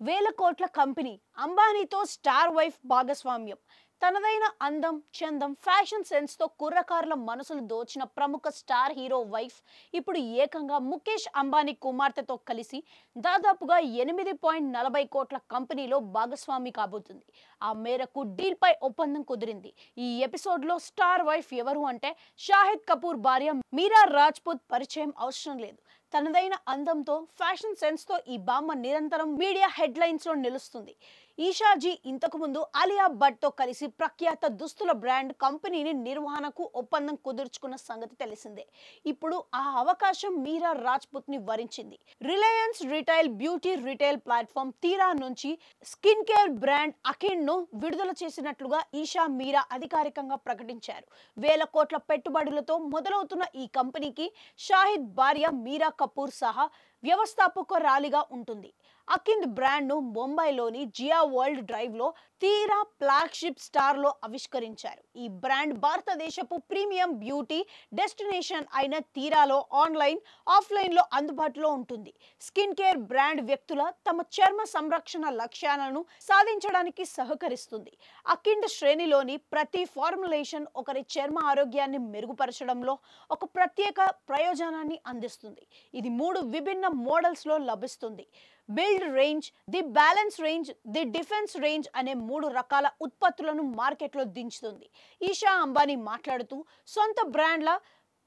వేల కోట్ల company అంబానీతో star wife భాగస్వామ్యం. తనదైన అందం, చందం, ఫ్యాషన్ సెన్స్ తో కుర్రకారుల మనసులు దోచిన ప్రముఖ స్టార్ హీరో వైఫ్ ఇప్పుడు ఏకంగా ముఖేష్ అంబానీ కుమార్తెతో కలిసి దాదాపుగా 8.40 కోట్ల కంపెనీలో భాగస్వామి కాబోతుంది. ఆ మేరకు డీల్ పై ఒప్పందం కుదిరింది. ఈ ఎపిసోడ్ లో స్టార్ వైఫ్ ఎవరు అంటే షాహిద్ కపూర్ భార్య మీరా రాజ్పుత్ పరిచయం అవసరం లేదు. తనదైన అందంతో, ఫ్యాషన్ సెన్స్ తో ఈ బామ్మ నిరంతరం మీడియా హెడ్లైన్స్ లో నిలుస్తుంది. ఈషాజీ ఇంతకు ముందు ఆలియా భట్ తో కలిసి ప్రఖ్యాత దుస్తుల బ్రాండ్ కంపెనీని నిర్వహణకు ఒప్పందం కుదుర్చుకున్న సంగతి తెలిసిందే. ఇప్పుడు ఆ అవకాశం మీరా రాజ్పుత్ ని వరించింది. Reliance retail beauty retail platform Tira నుంచి స్కిన్ కేర్ బ్రాండ్ అకిన్ ను విడుదల చేసినట్లుగా ఈషా మీరా అధికారికంగా ప్రకటించారు. వేల కోట్ల పెట్టుబడులతో మొదలవుతున్న ఈ కంపెనీకి షాహిద్ భార్య మీరా కపూర్ సహా వ్యవస్థాపకురాలిగా ఉంటుంది. అకింద్ బ్రాండ్ ను ముంబైలోని జియా వరల్డ్ డ్రైవ్ లో తీరా ఫ్లాగ్షిప్ స్టార్ లో ఆవిష్కరించారు. ఈ బ్రాండ్ భారతదేశపు ప్రీమియం బ్యూటీ డెస్టినేషన్ అయిన తీరాలో ఆన్లైన్, ఆఫ్లైన్ లో అందుబాటులో ఉంటుంది. స్కిన్ కేర్ బ్రాండ్ వ్యక్తుల తమ చర్మ సంరక్షణ లక్ష్యాలను సాధించడానికి సహకరిస్తుంది. అకిండ్ శ్రేణిలోని ప్రతి ఫార్ములేషన్ ఒకరి చర్మ ఆరోగ్యాన్ని మెరుగుపరచడంలో ఒక ప్రత్యేక ప్రయోజనాన్ని అందిస్తుంది. ఇది 3 విభిన్న మోడల్స్ లో లభిస్తుంది. Build range, the balance range, the defence range అనే 3 రకాల ఉత్పత్తులను మార్కెట్లో దించుతుంది. ఈషా అంబానీ మాట్లాడుతూ, సొంత బ్రాండ్ల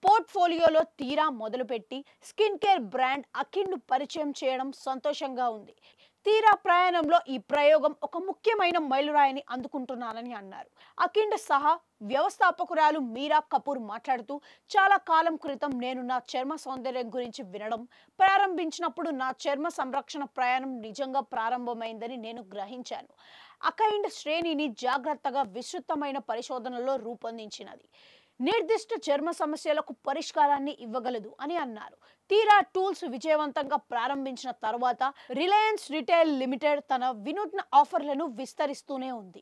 పోర్ట్ఫోలియోలో తీరా మొదలుపెట్టి స్కిన్ కేర్ బ్రాండ్ అకిండ్ పరిచయం చేయడం సంతోషంగా ఉంది. తీరా ప్రయాణంలో ఈ ప్రయోగం ఒక ముఖ్యమైన మైలురాయిని అందుకుంటున్నానని అన్నారు. అకిండ్ సహా వ్యవస్థాపకురాలు మీరా కపూర్ మాట్లాడుతూ, చాలా కాలం క్రితం నేను నా చర్మ సౌందర్యం గురించి వినడం ప్రారంభించినప్పుడు నా చర్మ సంరక్షణ ప్రయాణం నిజంగా ప్రారంభమైందని నేను గ్రహించాను. అకైండ్ శ్రేణిని జాగ్రత్తగా విస్తృతమైన పరిశోధనలో రూపొందించినది. నిర్దిష్ట చర్మ సమస్యలకు పరిష్కారాన్ని ఇవ్వగలదు అని అన్నారు. తీరా టూల్స్ విజయవంతంగా ప్రారంభించిన తర్వాత రిలయన్స్ రిటైల్ లిమిటెడ్ తన వినూత్న ఆఫర్లను విస్తరిస్తూనే ఉంది.